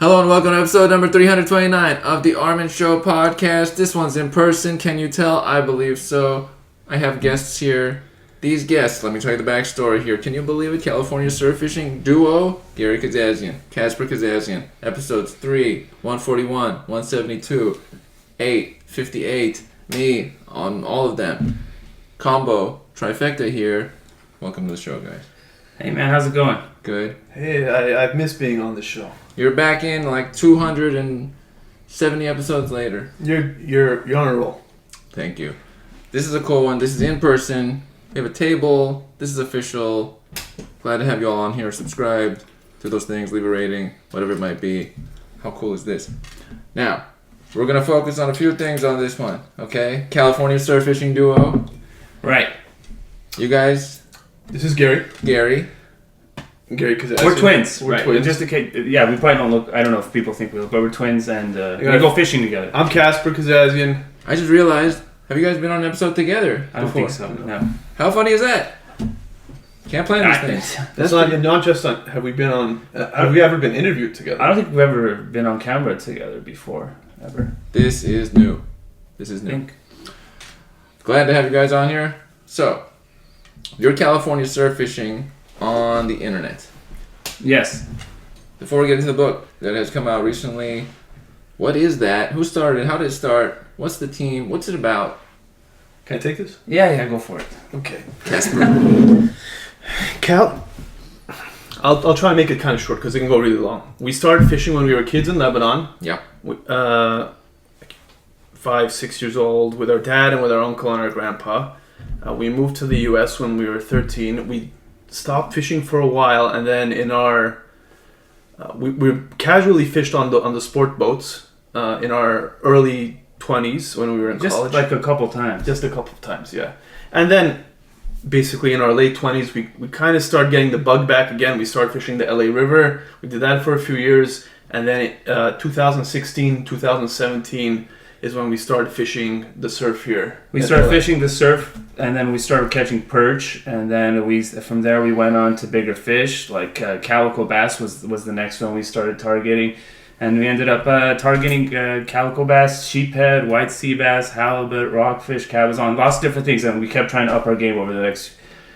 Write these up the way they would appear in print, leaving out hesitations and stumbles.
Hello and welcome to episode number 329 of the Armin Show podcast. This one's in person. Can you tell? I believe so. I have guests here. These guests, let me tell you the backstory here. Can you believe it? California surf fishing duo, Gary Kazazian, Kaspar Kazazian. Episodes 3, 141, 172, 8, 58, me on all of them. Combo, trifecta here. Welcome to the show, guys. Hey man, how's it going? Good. Hey, I've missed being on the show. You're back in like 270 episodes later. You're on a roll. Thank you. This is a cool one. This is in person. We have a table. This is official. Glad to have you all on here. Subscribe to those things. Leave a rating. Whatever it might be. How cool is this? Now, we're going to focus on a few things on this one. Okay? California surf fishing duo. Right. You guys. This is Gary. Gary Kazazian. We're twins. We're right. twins. Just in case, yeah, we probably don't look. I don't know if people think we look, but we're twins, and we go fishing together. I'm Kaspar Kazazian. I just realized, have you guys been on an episode together? I don't think so. No. How funny is that? Can't plan these things. That's not just on. Have we been on? Have we ever been interviewed together? I don't think we've ever been on camera together before, ever. This is new. Glad to have you guys on here. So, you're California surf fishing on the internet. Yes. Before we get into the book that has come out recently, what is that? Who started? How did it start? What's the team? What's it about? Can I take this? Yeah, go for it. Okay. Casper. Cal. I'll try and make it kind of short because it can go really long. We started fishing when we were kids in Lebanon. Yeah. 5-6 years old with our dad and with our uncle and our grandpa. We moved to the U.S. when we were 13. We stopped fishing for a while, and then in our we casually fished on the sport boats in our early 20s when we were in college. Just like a couple times. Just a couple of times, yeah. And then basically in our late 20s, we kind of started getting the bug back again. We started fishing the LA River. We did that for a few years, and then 2016, 2017 is when we started fishing the surf here. We started fishing the surf, and then we started catching perch, and then from there we went on to bigger fish, like calico bass was the next one we started targeting, and we ended up targeting calico bass, sheephead, white sea bass, halibut, rockfish, cabezon, lots of different things, and we kept trying to up our game over the next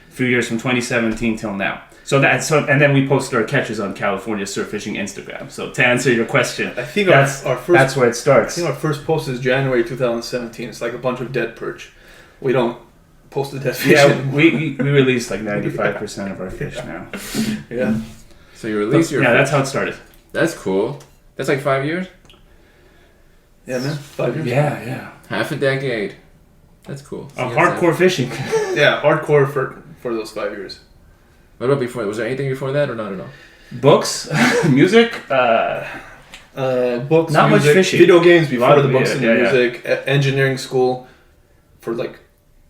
few years from 2017 till now. And then we posted our catches on California Surf Fishing Instagram. So to answer your question, I think that's where it starts. I think our first post is January 2017. It's like a bunch of dead perch. We don't post the dead fish. Yeah, we released like 95% of our fish now. Yeah. So you release your... Yeah, that's how it started. That's cool. That's like 5 years? Yeah, man. 5 years. Yeah. Half a decade. That's cool. Hardcore fishing. Yeah, hardcore for those 5 years. What about before? Was there anything before that or not at all? Books, music, books, not music, much fishing. Video games before the books and the yeah. music. Engineering school for like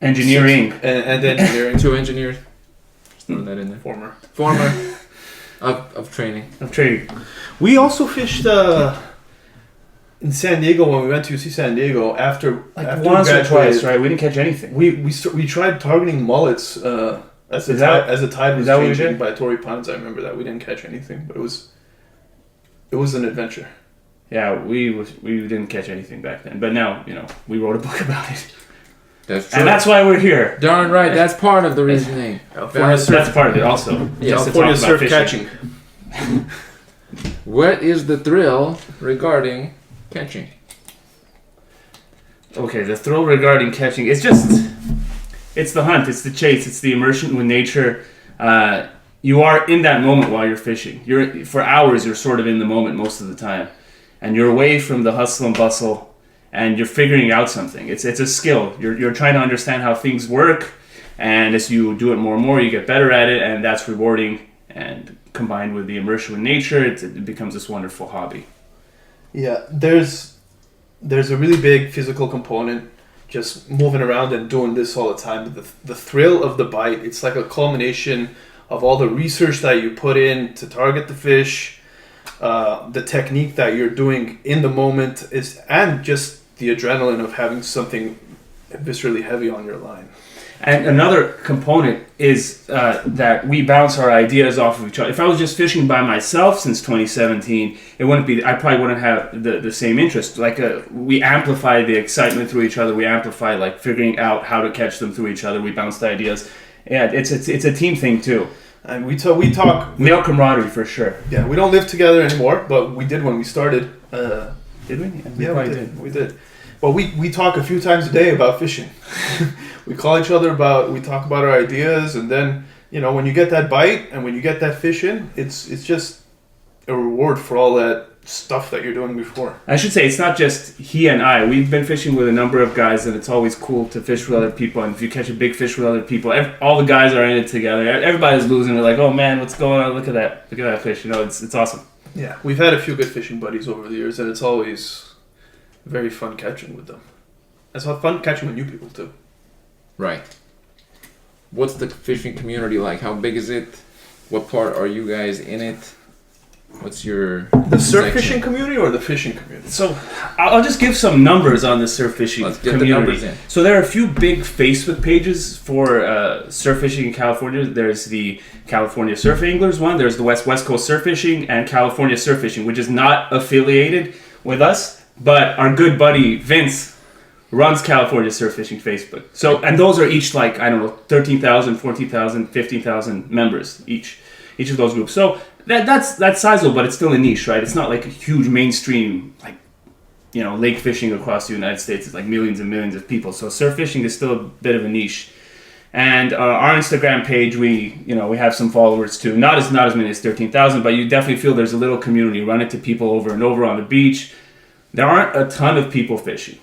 engineering and engineering. 2 engineers. Just throwing that in there. Former of training. We also fished in San Diego when we went to UC San Diego after once or twice, right? We didn't catch anything. We tried targeting mullets. As the tide was changing by Torrey Pines, I remember that we didn't catch anything, but it was an adventure. Yeah, we didn't catch anything back then, but now we wrote a book about it. That's true, and that's why we're here. Darn right, that's part of the reasoning. That's part of it also. California surf catching. What is the thrill regarding catching? Okay, the thrill regarding catching, it's the hunt, it's the chase, it's the immersion with nature. You are in that moment while you're fishing. For hours, you're sort of in the moment most of the time. And you're away from the hustle and bustle, and you're figuring out something. It's a skill. You're trying to understand how things work, and as you do it more and more, you get better at it, and that's rewarding. And combined with the immersion with nature, it becomes this wonderful hobby. Yeah, there's a really big physical component. Just moving around and doing this all the time. The thrill of the bite, it's like a culmination of all the research that you put in to target the fish, the technique that you're doing in the moment, and just the adrenaline of having something viscerally heavy on your line. And another component is that we bounce our ideas off of each other. If I was just fishing by myself since 2017, it wouldn't be. I probably wouldn't have the same interest. Like we amplify the excitement through each other. We amplify like figuring out how to catch them through each other. We bounce the ideas. Yeah, it's a team thing too. And we talk male camaraderie for sure. Yeah, we don't live together anymore, but we did when we started. Did we? Yeah, we did. Well, we talk a few times a day about fishing. We call each other we talk about our ideas, and then, when you get that bite and when you get that fish in, it's just a reward for all that stuff that you're doing before. I should say it's not just he and I. We've been fishing with a number of guys, and it's always cool to fish with other people. And if you catch a big fish with other people, all the guys are in it together. Everybody's losing. They're like, "Oh man, what's going on? Look at that fish!" It's awesome. Yeah, we've had a few good fishing buddies over the years, and it's always very fun catching with them. It's fun catching with new people too. Right. What's the fishing community like? How big is it? What part are you guys in it? What's your the surf fishing community or the fishing community? So I'll just give some numbers on the surf fishing community. The numbers in. So there are a few big Facebook pages for surf fishing in California. There's the California Surf Anglers one. There's the West Coast Surf Fishing and California Surf Fishing, which is not affiliated with us, but our good buddy Vince runs California Surf Fishing Facebook. So, and those are each 13,000, 14,000, 15,000 members each of those groups. So that's sizable, but it's still a niche, right? It's not like a huge mainstream, lake fishing across the United States. It's like millions and millions of people. So surf fishing is still a bit of a niche. And our Instagram page, we have some followers too. Not as many as 13,000, but you definitely feel there's a little community. Run into people over and over on the beach. There aren't a ton of people fishing.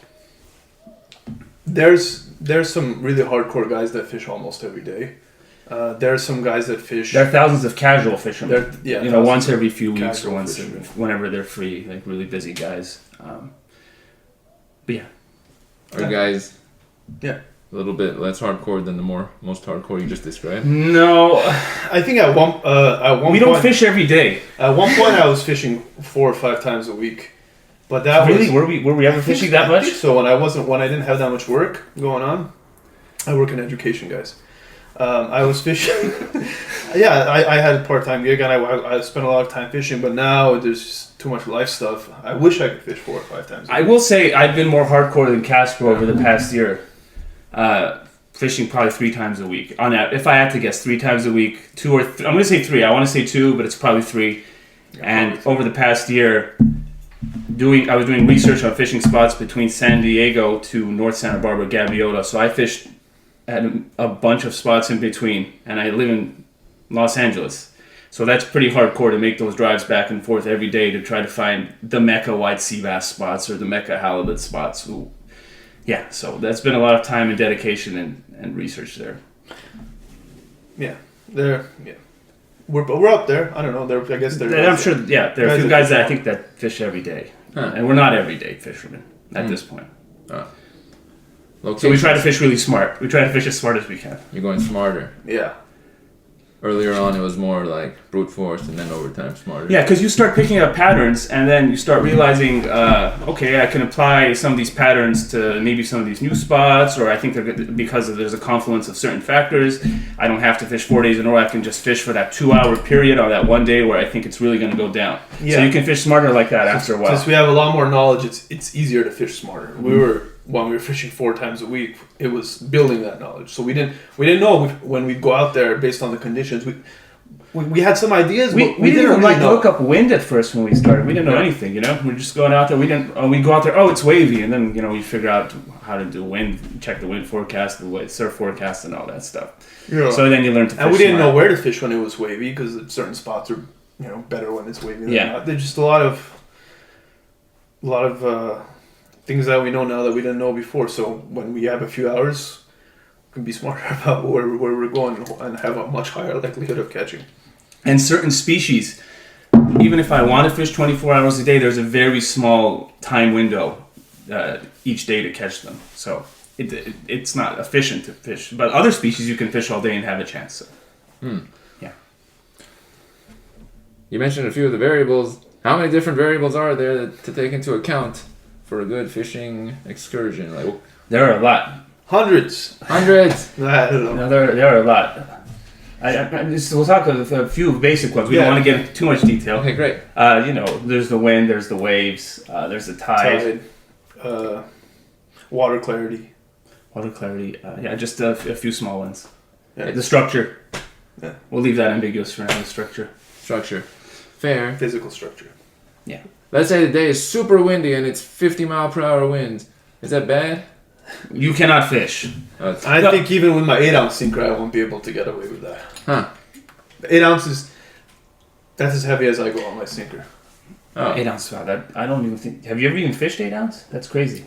There's some really hardcore guys that fish almost every day. There are some guys that fish. There are thousands of casual fishermen. Once every few weeks or whenever they're free, like really busy guys. But yeah, are you guys? Yeah. A little bit less hardcore than the most hardcore you just described. No, I think at one we don't fish every day. At one point, I was fishing 4 or 5 times a week. But that really were we ever fishing that much? I think so when I didn't have that much work going on. I work in education, guys. I was fishing. Yeah, I had a part-time gig and I spent a lot of time fishing. But now there's just too much life stuff. I wish I could fish 4 or 5 times. I will say I've been more hardcore than Kaspar over the past year. Fishing probably 3 times a week. On that, if I had to guess, 3 times a week, 2 or 3. I'm going to say 3. I want to say 2, but it's probably 3. Yeah, and over the past year. I was doing research on fishing spots between San Diego to North Santa Barbara, Gaviota. So I fished at a bunch of spots in between, and I live in Los Angeles. So that's pretty hardcore to make those drives back and forth every day to try to find the Mecca white sea bass spots or the Mecca halibut spots. Ooh. Yeah, so that's been a lot of time and dedication and research there. Yeah, We're up there. I don't know. I guess I'm sure. Yeah, there are a few guys that I think that fish every day, and we're not everyday fishermen at this point. So we try to fish really smart. We try to fish as smart as we can. You're going smarter. Yeah. Earlier on, it was more like brute force, and then over time, smarter. Yeah, because you start picking up patterns, and then you start realizing, okay, I can apply some of these patterns to maybe some of these new spots, or I think because there's a confluence of certain factors, I don't have to fish 4 days in a row. I can just fish for that 2-hour period on that one day where I think it's really going to go down. Yeah. So you can fish smarter like that after a while. Since we have a lot more knowledge, it's easier to fish smarter. When we were fishing 4 times a week, it was building that knowledge. So we didn't know when we'd go out there based on the conditions. We had some ideas. We didn't even really like know. look up wind at first when we started. We didn't know anything, We're just going out there. We go out there. Oh, it's wavy, and then we figure out how to do wind, check the wind forecast, the surf forecast, and all that stuff. Yeah. So then you learn to fish. And we didn't know where to fish when it was wavy because certain spots are better when it's wavy. Than there's just a lot of things that we know now that we didn't know before. So when we have a few hours, we can be smarter about where we're going and have a much higher likelihood of catching. And certain species, even if I want to fish 24 hours a day, there's a very small time window each day to catch them. So it's not efficient to fish. But other species you can fish all day and have a chance. So. Yeah. You mentioned a few of the variables. How many different variables are there to take into account for a good fishing excursion? There are a lot. Hundreds. Hundreds. I don't know. No, there are a lot. We'll talk a few basic ones. We don't want to get into too much detail. Okay, great. There's the wind, there's the waves, there's the tide. Water clarity. Water clarity. Just a few small ones. Yeah. The structure. Yeah. We'll leave that ambiguous for now. The structure. Structure. Fair. Physical structure. Yeah. Let's say the day is super windy and it's 50-mile-per-hour winds. Is that bad? You cannot fish. I think even with my 8-ounce sinker, I won't be able to get away with that. Huh. 8 ounces, that's as heavy as I go on my sinker. Oh. 8 ounce. Wow, that I don't even think. Have you ever even fished 8 ounce? That's crazy.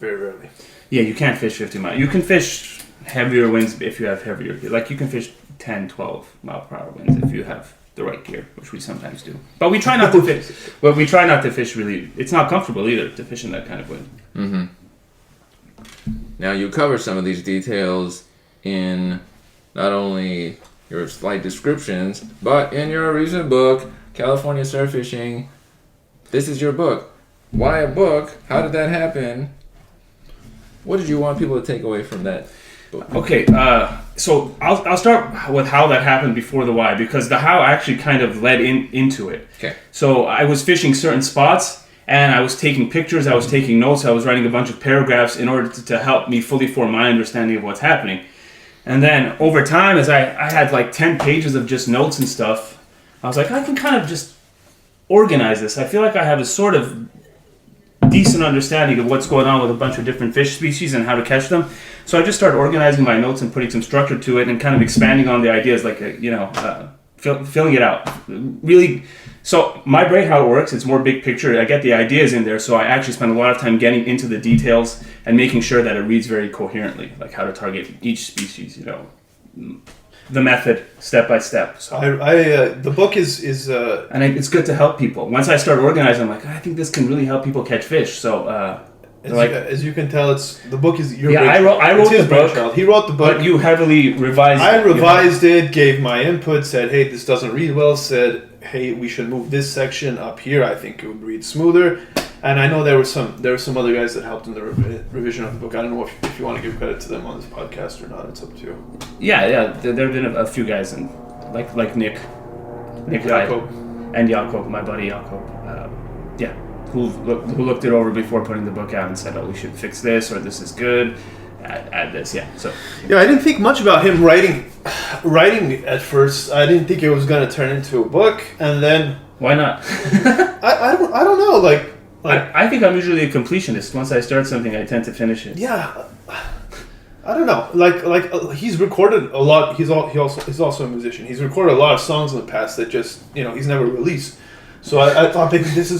Very rarely. Yeah, you can't fish 50 miles. You can fish heavier winds if you have heavier gear. Like you can fish 10, 12 mile per hour winds if you have the right gear, which we sometimes do. But we try not to fish. But we try not to fish really. It's not comfortable either to fish in that kind of wind. Mm-hmm. Now you cover some of these details in not only your slight descriptions, but in your recent book, California Surf Fishing. This is your book. Why a book? How did that happen? What did you want people to take away from that book? Okay, so I'll start with how that happened before the why, because the how actually kind of led into it. Okay. So I was fishing certain spots, and I was taking pictures, I was taking notes, I was writing a bunch of paragraphs in order to help me fully form my understanding of what's happening. And then over time, as I had like 10 pages of just notes and stuff, I was like, I can kind of just organize this. I feel like I have a sort of decent understanding of what's going on with a bunch of different fish species and how to catch them. So I just started organizing my notes and putting some structure to it and kind of expanding on the ideas, like, filling it out. Really, so my brain, how it works, it's more big picture. I get the ideas in there, so I actually spend a lot of time getting into the details and making sure that it reads very coherently, like how to target each species, the method, step by step. So The book is and it's good to help people. Once I start organizing, I'm like, I think this can really help people catch fish. So, as you can tell, the book is your. Yeah, I wrote the book. Brainchild. He wrote the book. But you heavily revised. I revised it, gave my input, said, "Hey, this doesn't read well." Said, "Hey, we should move this section up here. I think it would read smoother." And I know there were some other guys that helped in the revision of the book. I don't know if you want to give credit to them on this podcast or not. It's up to you. Yeah. There have been a few guys, and like Nick Jacob. and Jacob, my buddy Jacob. Who looked it over before putting the book out and said, "Oh, we should fix this," or "This is good. Add this." Yeah. So. Yeah, I didn't think much about him writing at first. I didn't think it was going to turn into a book, and then Why not? I don't know. Like I think I'm usually a completionist. Once I start something, I tend to finish it. yeah. I don't know. He's recorded a lot. He's also a musician. He's recorded a lot of songs in the past that just he's never released. So I thought maybe this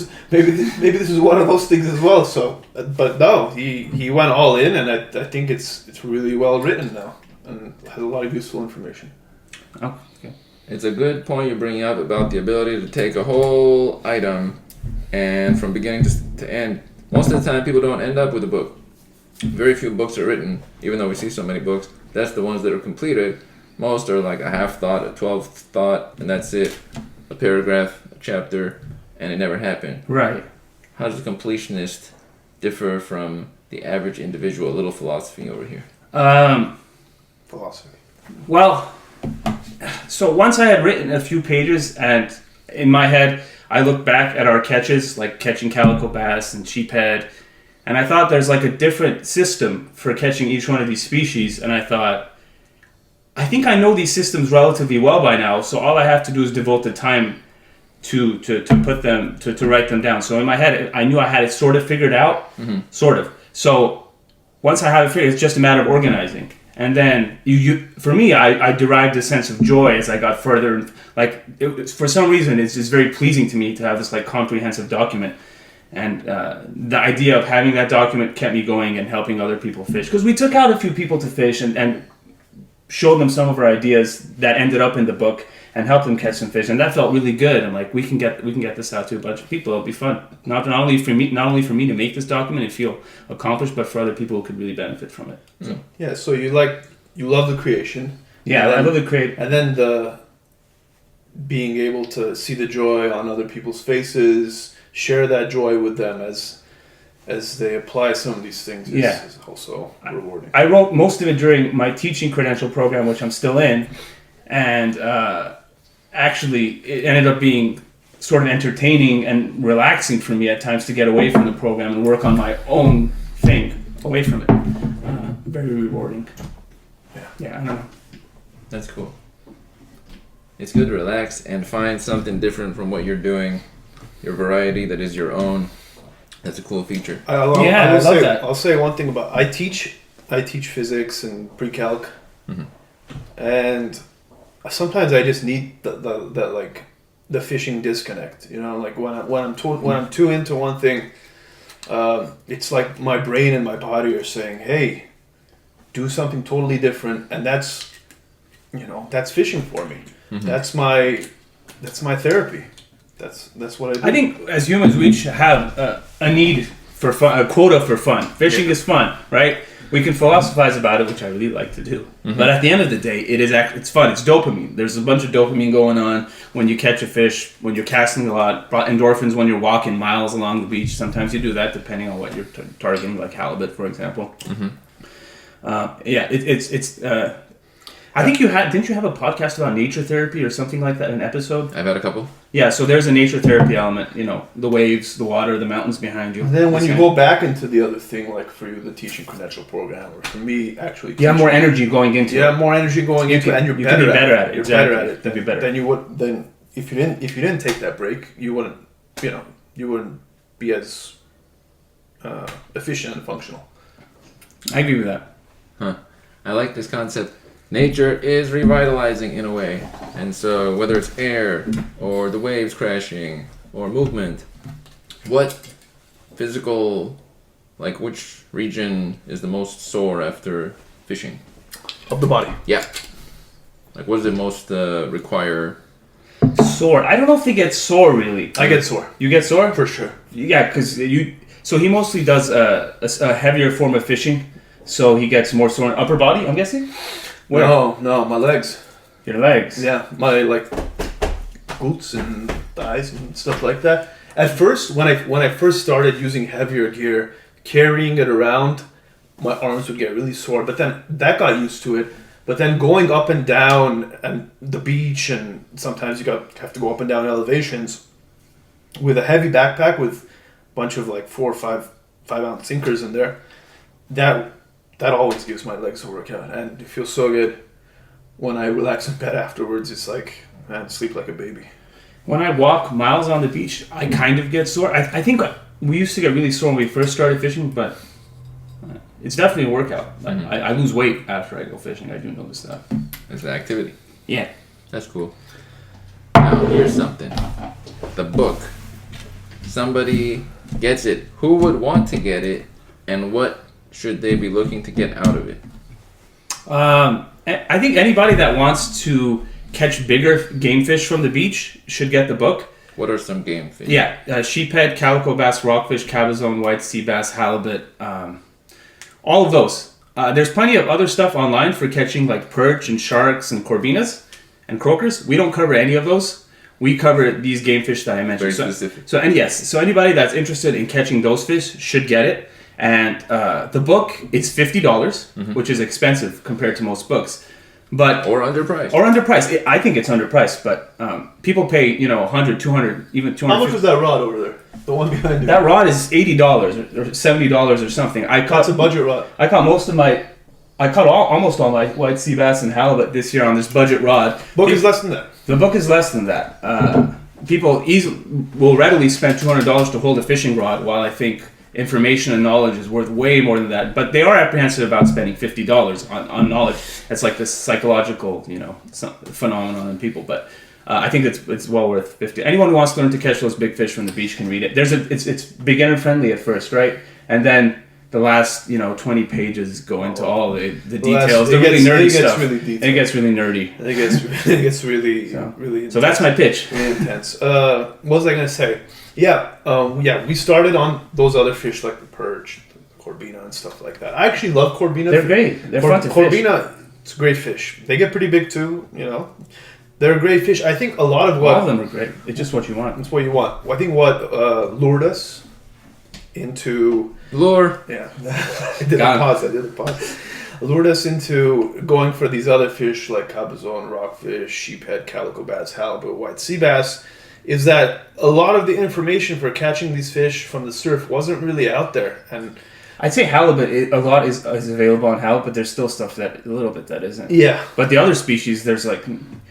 is one of those things as well. So, but no, he went all in, and I think it's really well written now and has a lot of useful information. Oh, okay. It's a good point you're bringing up about the ability to take a whole item and from beginning to end. Most of the time, people don't end up with a book. Very few books are written, even though we see so many books. That's the ones that are completed. Most are like a half thought, a 12th thought, and that's it. A paragraph, a chapter, and it never happened. Right. How does the completionist differ from the average individual? A little philosophy over here. Philosophy. Well, so once I had written a few pages, and in my head, I looked back at our catches, like catching calico bass and sheephead, and I thought there's like a different system for catching each one of these species, and I thought, I think I know these systems relatively well by now, so all I have to do is devote the time to put them, to write them down. So in my head, I knew I had it sort of figured out, sort of. So once I have it figured, it's just a matter of organizing. And then for me, I derived a sense of joy as I got further. For some reason, it's just very pleasing to me to have this like comprehensive document. And the idea of having that document kept me going and helping other people fish. Because we took out a few people to fish and showed them some of our ideas that ended up in the book and helped them catch some fish. And that felt really good. I'm like, we can get this out to a bunch of people. It'll be fun. Not only for me to make this document and feel accomplished, but for other people who could really benefit from it. So. Yeah. So you love the creation. Yeah, I love the create. And then the being able to see the joy on other people's faces, share that joy with them as as they apply some of these things is also rewarding. I wrote most of it during my teaching credential program, which I'm still in, and actually it ended up being sort of entertaining and relaxing for me at times to get away from the program and work on my own thing away from it. Very rewarding. Yeah, I don't know. That's cool. It's good to relax and find something different from what you're doing, your variety that is your own. That's a cool feature. I love that. I'll say one thing about I teach physics and pre-calc, and sometimes I just need that like the fishing disconnect. You know, like when I'm too into one thing, it's like my brain and my body are saying, "Hey, do something totally different," and that's fishing for me. That's my therapy. That's what I do. I think as humans we each have a need for fun, a quota for fun. Fishing is fun, right? We can philosophize about it, which I really like to do. But at the end of the day, it's fun. It's dopamine. There's a bunch of dopamine going on when you catch a fish, when you're casting a lot. Endorphins when you're walking miles along the beach. Sometimes you do that depending on what you're targeting, like halibut, for example. I think didn't you have a podcast about nature therapy or something like that, an episode? I've had a couple. Yeah, so there's a nature therapy element, the waves, the water, the mountains behind you. And then when you go back into the other thing, like for you, the teaching credential program, or for me, actually... You have more energy going into it. You have more energy going into it, and you're better at it. You're better at it. You'd be better. Then you would... Then if you didn't take that break, you wouldn't be as efficient and functional. I agree with that. I like this concept. Nature is revitalizing in a way, and so whether it's air or the waves crashing or movement, what physical, like which region is the most sore after fishing? Of the body. Yeah. Like what does it most require? Sore. I don't know if they get sore really. I get sore. You get sore? For sure. Yeah, because so he mostly does a heavier form of fishing, so he gets more sore in upper body, I'm guessing? Where? No, my legs. Your legs? Yeah, my glutes and thighs and stuff like that. At first, when I first started using heavier gear, carrying it around, my arms would get really sore. But then that got used to it. But then going up and down and the beach, and sometimes you have to go up and down elevations with a heavy backpack with a bunch of 4 or 5 ounce sinkers in there. That always gives my legs a workout, and it feels so good when I relax in bed afterwards. It's like, man, sleep like a baby. When I walk miles on the beach, I kind of get sore. I think we used to get really sore when we first started fishing, but it's definitely a workout. I lose weight after I go fishing. I do notice that. It's an activity. Yeah. That's cool. Now, here's something. The book. Somebody gets it. Who would want to get it, and what should they be looking to get out of it? I think anybody that wants to catch bigger game fish from the beach should get the book. What are some game fish? Yeah, sheephead, calico bass, rockfish, cabezone, white sea bass, halibut, all of those. There's plenty of other stuff online for catching like perch and sharks and corvinas and croakers. We don't cover any of those. We cover these game fish that I mentioned. Very specific. So anybody that's interested in catching those fish should get it. And the book, it's $50, which is expensive compared to most books. Or underpriced. I think it's underpriced, but people pay, $100, $200, even $250. How much was that rod over there? The one behind you? That rod is $80 or $70 or something. That's a budget rod. I caught almost all my white sea bass and halibut this year on this budget rod. Book is less than that. The book is less than that. People will readily spend $200 to hold a fishing rod, while I think information and knowledge is worth way more than that. But they are apprehensive about spending $50 on knowledge. It's like this psychological, phenomenon in people. But I think it's well worth $50. Anyone who wants to learn to catch those big fish from the beach can read it. It's beginner friendly at first, right? And then the last 20 pages go into all the details, the really nerdy stuff. It gets really nerdy. It gets really intense. So that's my pitch. Really intense. What was I gonna say? Yeah, we started on those other fish like the perch, the corbina, and stuff like that. I actually love corbina. They're great. They're fun to fish. Corbina, it's a great fish. They get pretty big too. They're a great fish. I think a lot of what all of them are great. It's just what you want. It's what you want. I think what lured us into Lure. yeah. I did a pause. Lured us into going for these other fish like cabezon, rockfish, sheephead, calico bass, halibut, white sea bass. Is that a lot of the information for catching these fish from the surf wasn't really out there, and I'd say halibut, a lot is available on halibut, but there's still stuff that, a little bit that isn't. yeah, But the other species, there's like,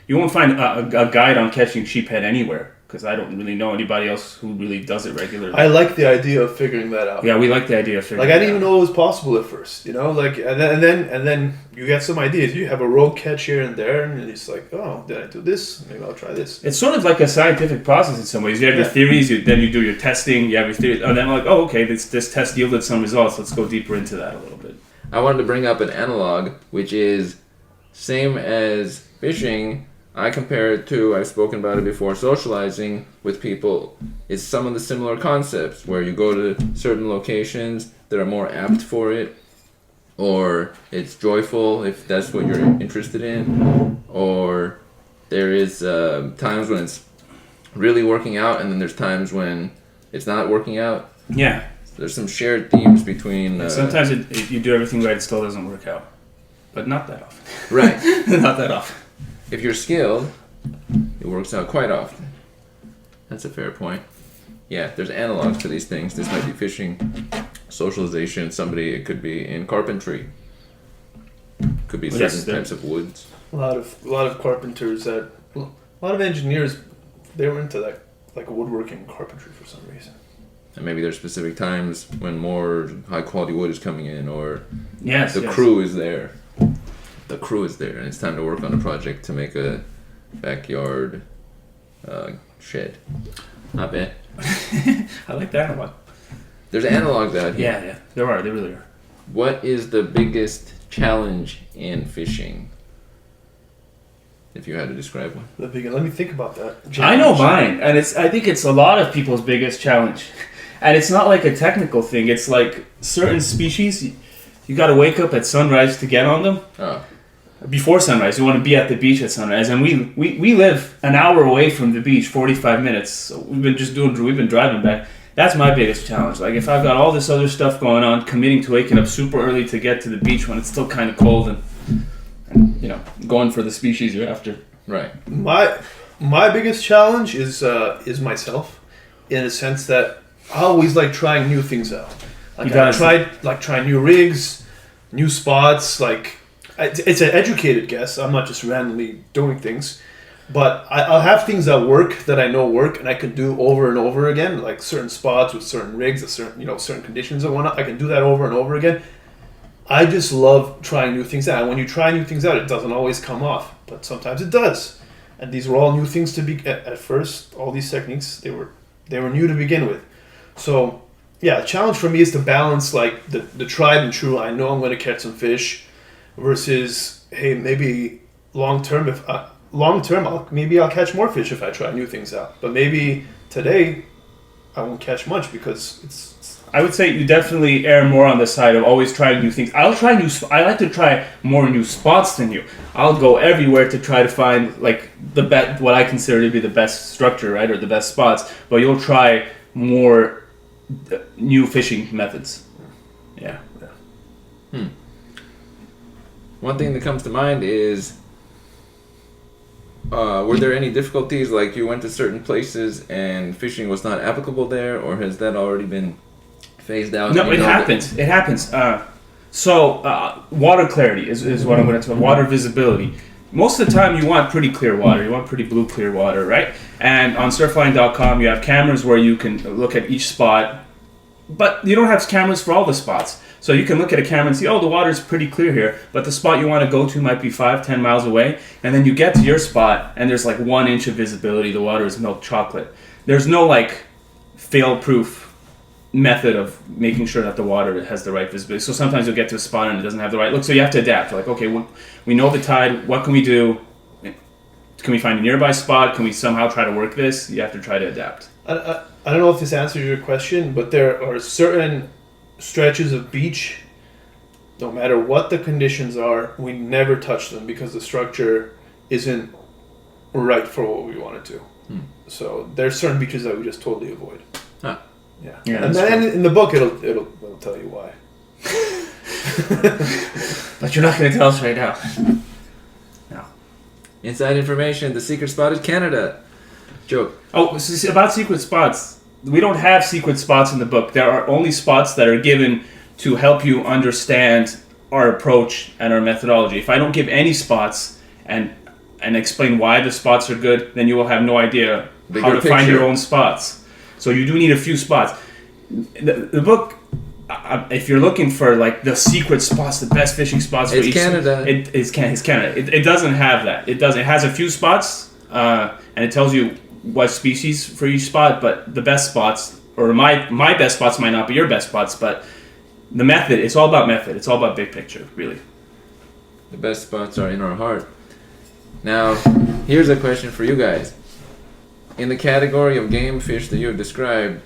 you won't find a guide on catching sheephead anywhere, because I don't really know anybody else who really does it regularly. I like the idea of figuring that out. Yeah, we like the idea of figuring Like I it didn't even out. know it was possible at first, you know. Like and then you get some ideas. You have a rogue catch here and there, and it's like, oh, did I do this? Maybe I'll try this. It's sort of like a scientific process in some ways. You have your Yeah. theories, then you do your testing, you have your theories, and then like, oh, okay, this test yielded some results. Let's go deeper into that a little bit. I wanted to bring up an analog, which is same as fishing. I compare it to, I've spoken about it before, socializing with people. It's some of the similar concepts where you go to certain locations that are more apt for it, or it's joyful if that's what you're interested in, or there is times when it's really working out, and then there's times when it's not working out. Yeah. There's some shared themes between... Sometimes you do everything right, it still doesn't work out. But not that often. Right. Not that often. If you're skilled, it works out quite often. That's a fair point. Yeah, there's analogs to these things. This might be fishing, socialization, it could be in carpentry. Could be certain types of woods. A lot of carpenters a lot of engineers, they were into that, like woodworking and carpentry for some reason. And maybe there's specific times when more high quality wood is coming in, or Yes. crew is there. The crew is there, and it's time to work on a project to make a backyard shed. Not bad. I like that a lot. There's analogs out here. Yeah, there are. They really are. What is the biggest challenge in fishing? If you had to describe one. Let me think about that. I know mine, and I think it's a lot of people's biggest challenge. And it's not like a technical thing. It's like certain species, you got to wake up at sunrise to get on them. Oh. Before sunrise, you want to be at the beach at sunrise, and we live an hour away from the beach, 45 minutes. So we've been driving back. That's my biggest challenge. Like if I've got all this other stuff going on, committing to waking up super early to get to the beach when it's still kind of cold, and you know, going for the species you're after. Right. My biggest challenge is myself, in a sense that I always like trying new things out. Like I try new rigs, new spots. Like it's an educated guess. I'm not just randomly doing things, but I'll have things that work that I know work, and I can do over and over again. Like certain spots with certain rigs, certain conditions and whatnot. I can do that over and over again. I just love trying new things out. And when you try new things out, it doesn't always come off, but sometimes it does. And these were all new things to be at first. All these techniques, they were new to begin with. So yeah, the challenge for me is to balance like the tried and true. I know I'm going to catch some fish, versus hey, maybe long term maybe I'll catch more fish if I try new things out. But maybe today I won't catch much because it's I would say you definitely err more on the side of always trying new things. I like to try more new spots than you. I'll go everywhere to try to find like what I consider to be the best structure, right, or the best spots. But you'll try more new fishing methods. Yeah. One thing that comes to mind is, were there any difficulties, like you went to certain places and fishing was not applicable there, or has that already been phased out? No, it happens. It happens. Water clarity is what I'm going to talk about. Water visibility. Most of the time, you want pretty clear water. You want pretty blue clear water, right? And on surfline.com, you have cameras where you can look at each spot, but you don't have cameras for all the spots. So you can look at a camera and see, oh, the water's pretty clear here, but the spot you want to go to might be 5-10 miles away, and then you get to your spot, and there's like 1 inch of visibility. The water is milk chocolate. There's no like fail-proof method of making sure that the water has the right visibility. So sometimes you'll get to a spot and it doesn't have the right look, so you have to adapt. Like, okay, we know the tide. What can we do? Can we find a nearby spot? Can we somehow try to work this? You have to try to adapt. I don't know if this answers your question, but there are certain stretches of beach, no matter what the conditions are, we never touch them because the structure isn't right for what we want it to. So there's certain beaches that we just totally avoid. Yeah. Yeah, And that's then in the book, it'll tell you why. But you're not going to tell us right now. No. Inside information: the secret spot is Canada. Joke. Oh, so about secret spots. We don't have secret spots in the book. There are only spots that are given to help you understand our approach and our methodology. If I don't give any spots and explain why the spots are good, then you will have no idea how to find your own spots. So you do need a few spots. The book, if you're looking for like the secret spots, the best fishing spots for It's Canada. It's Canada. It doesn't have that. It doesn't. It has a few spots, and it tells you what species for each spot. But the best spots, or my best spots, might not be your best spots. But the method, it's all about method. It's all about big picture, really. The best spots are in our heart. Now, here's a question for you guys. In the category of game fish that you have described,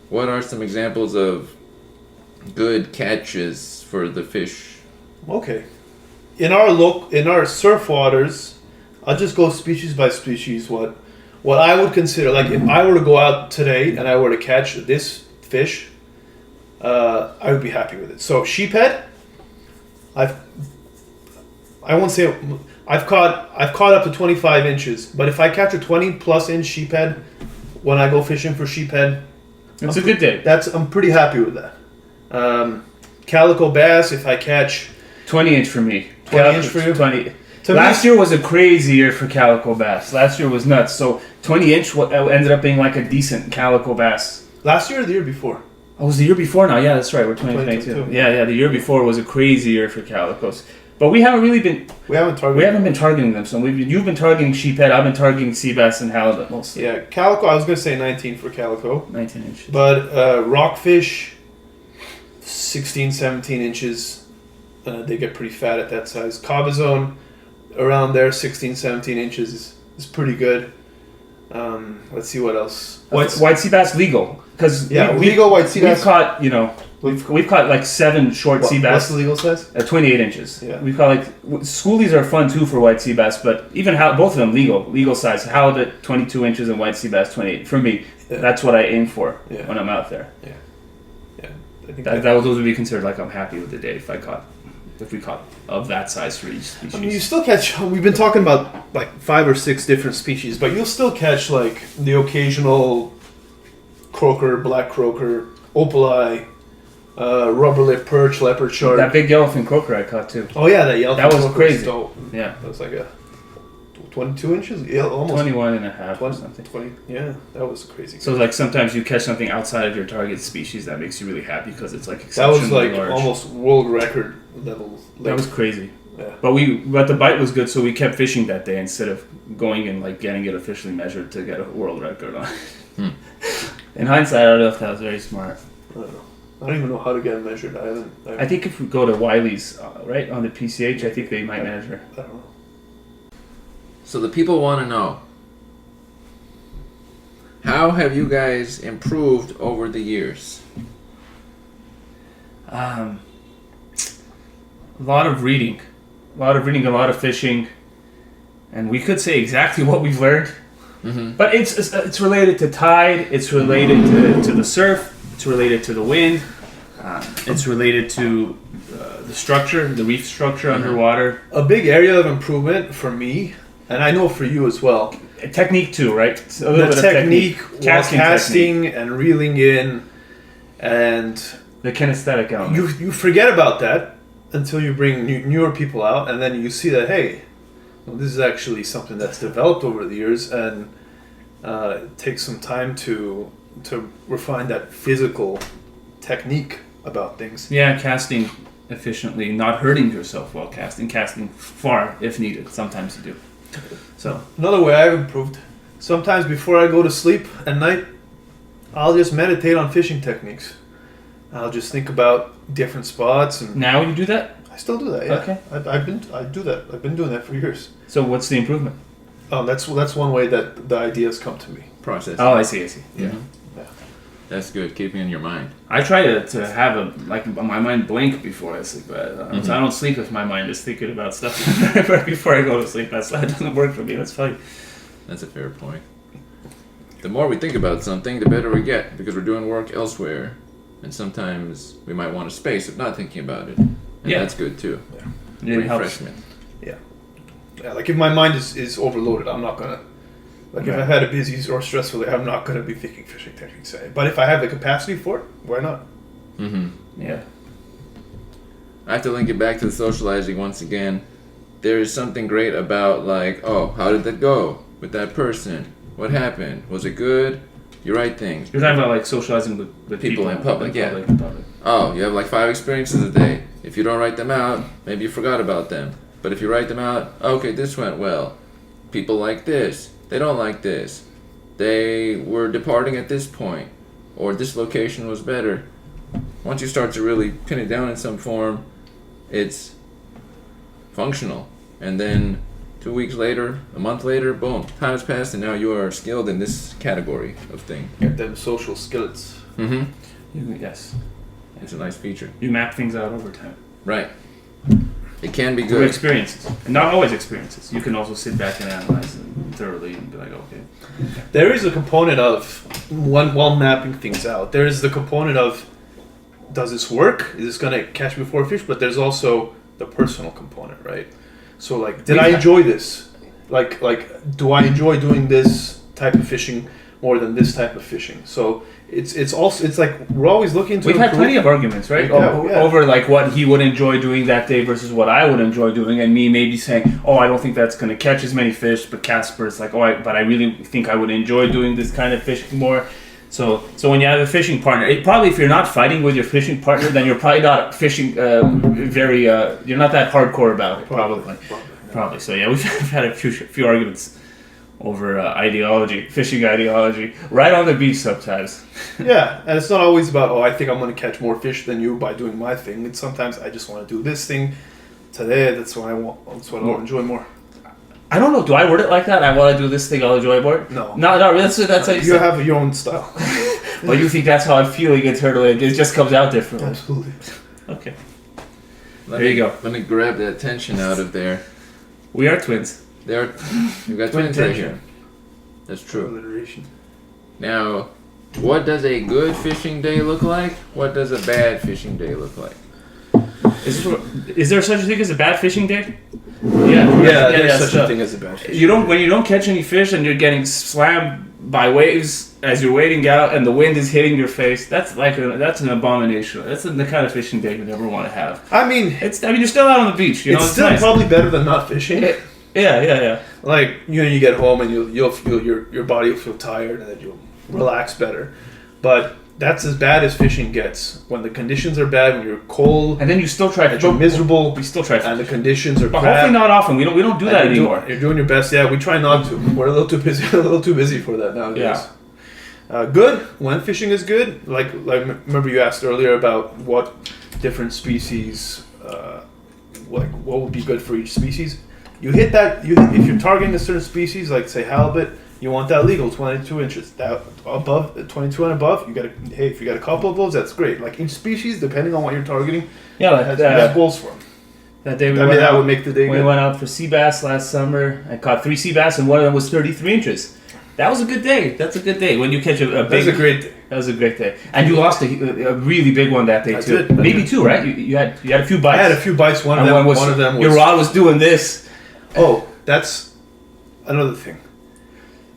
what are some examples of good catches for the fish? Okay. In our surf waters, I'll just go species by species. What I would consider, like if I were to go out today and I were to catch this fish, I would be happy with it. So sheephead, I won't say I've caught up to 25 inches, but if I catch a 20 plus inch sheephead when I go fishing for sheephead, It's a good day. I'm pretty happy with that. Calico bass, if I catch 20 inch for me. 20 inch for you? 20. To Last me- year was a crazy year for calico bass. Last year was nuts. So 20 inch ended up being like a decent calico bass. last year or the year before? Oh, it was the year before now. Yeah, that's right. We're 2022. 2022. Yeah. The year before was a crazy year for calicos. But we haven't really been We haven't been targeting them. So you've been targeting sheephead. I've been targeting sea bass and halibut mostly. Yeah, calico. I was gonna say 19 for calico, 19 inches. but rockfish, 16, 17 inches. They get pretty fat at that size. Cabezone, around there, 16, 17 inches is pretty good. Let's see what else. White sea bass legal? Because legal white sea bass. We've caught we've caught like 7 short sea bass. What's the legal size? 28 inches. Yeah. We've got schoolies are fun too for white sea bass, but even both of them legal size. Halibut 22 inches and white sea bass 28. For me, that's what I aim for when I'm out there. Yeah. I think Those would be considered like I'm happy with the day if we caught of that size for each species. I mean, you still catch. We've been talking about like 5 or 6 different species, but you'll still catch like the occasional croaker, black croaker, opaleye, rubber lip perch, leopard shark. That big yellowfin croaker I caught too. Oh yeah, that yellowfin. That was croaker crazy. dope. Yeah. That was like a 22 inches, yeah, almost 21 and a half 20, or something. 20. Yeah, that was crazy. So like sometimes you catch something outside of your target species that makes you really happy because it's like that exceptionally was like large. almost world record level. That was crazy. Yeah. But the bite was good, so we kept fishing that day instead of going and like getting it officially measured to get a world record on. In hindsight, I don't know if that was very smart. I don't know. I don't even know how to get it measured. I think if we go to Wiley's, right on the PCH, I think they might measure. I don't know. So the people want to know, how have you guys improved over the years? A lot of reading, a lot of fishing, and we could say exactly what we've learned. Mm-hmm. But it's related to tide, it's related to the surf, it's related to the wind, it's related to the structure, the reef structure underwater. A big area of improvement for me, and I know for you as well, Technique too, right? A little the bit of technique, while Casting casting and reeling in, and the kinesthetic element. you forget about that until you bring newer people out, and then you see that, hey, well, this is actually something that's developed over the years, and it takes some time to refine that physical technique about things. Yeah, casting efficiently, not hurting yourself while casting far if needed. Sometimes you do. So Another way I've improved, sometimes before I go to sleep at night, I'll just meditate on fishing techniques. I'll just think about different spots, and now you do that? I still do that. Yeah. Okay. I do that. I've been doing that for years. So what's the improvement? That's one way that the ideas come to me. Process. Oh, I see. Yeah. Yeah. That's good. Keeping in your mind. I try to have my mind blank before I sleep. So I don't sleep if my mind is thinking about stuff before I go to sleep. That doesn't work for me. That's funny. That's a fair point. the more we think about something, the better we get because we're doing work elsewhere, and sometimes we might want a space of not thinking about it, and that's good too. Yeah. Refreshment. Yeah, like if my mind is overloaded, I'm not gonna. Like if I've had a busy or stressful day, I'm not gonna be thinking fishing techniques. But if I have the capacity for it, why not? Yeah. I have to link it back to the socializing once again. There is something great about like, oh, how did that go with that person? What happened? Was it good? You write things. You're talking about like socializing with people in public, in public. Oh, you have like 5 experiences a day. If you don't write them out, maybe you forgot about them. But if you write them out, okay, this went well. People like this. They don't like this. They were departing at this point. Or this location was better. Once you start to really pin it down in some form, it's functional. And then 2 weeks later, a month later, boom, time has passed and now you are skilled in this category of thing. Get them social skillets. Yes. It's a nice feature. You map things out over time. Right. It can be Through good. experiences. And not always experiences. You can also sit back and analyze them thoroughly and be like, okay. There is a component of while mapping things out. There is the component of, does this work? Is this gonna catch me for a fish? But there's also the personal component, right? So like, did I enjoy this? Like, do I enjoy doing this type of fishing more than this type of fishing? So it's also like we're always looking to. We've had plenty of arguments, right? Over like what he would enjoy doing that day versus what I would enjoy doing, and me maybe saying, "Oh, I don't think that's going to catch as many fish," but Kaspar's like, "Oh, but I really think I would enjoy doing this kind of fishing more." So when you have a fishing partner, probably if you're not fighting with your fishing partner, then you're probably not fishing you're not that hardcore about it. Probably. So yeah, we've had a few arguments over fishing ideology, right on the beach sometimes. Yeah, and it's not always about, I think I'm going to catch more fish than you by doing my thing. It's sometimes I just want to do this thing today. That's what I want. That's what I'll enjoy more. I don't know. Do I word it like that? I want to do this thing I'll enjoy more? No. No, not really. That's how you have your own style. Well, you think that's how I'm feeling internally. It just comes out differently. Absolutely. Okay. There you go. Let me grab that tension out of there. We are twins. We've got twins right here. That's true. Alliteration. Now, what does a good fishing day look like? What does a bad fishing day look like? Is there such a thing as a bad fishing day? Yeah. There's such a thing as a bad fishing. When you don't catch any fish and you're getting slammed by waves as you're wading out and the wind is hitting your face. That's an abomination. That's the kind of fishing day you never want to have. I mean, you're still out on the beach. It's still nice. Probably better than not fishing. Yeah. Like you get home and you'll feel your body will feel tired and then you'll relax better. But that's as bad as fishing gets. When the conditions are bad, when you're cold, and then you still try. You're miserable. We still try, and the conditions are. But crap. hopefully not often. We don't do that anymore. You're doing your best. Yeah, we try not to. We're a little too busy. For that nowadays. Yeah. Good when fishing is good. Like remember you asked earlier about what different species, like what would be good for each species. You hit that. If you're targeting a certain species, like say halibut. You want that legal 22 inches. That above 22 and above, if you got a couple of those, that's great. Like each species, depending on what you're targeting, has goals for them. That day that would make the day. We went out for sea bass last summer. I caught 3 sea bass, and one of them was 33 inches. That was a good day. That's a good day when you catch a big. That's a great day. That was a great day, and you lost a really big one that day too. Maybe 2, right? You had a few bites. I had a few bites. One of them was your rod was doing this. Oh, that's another thing.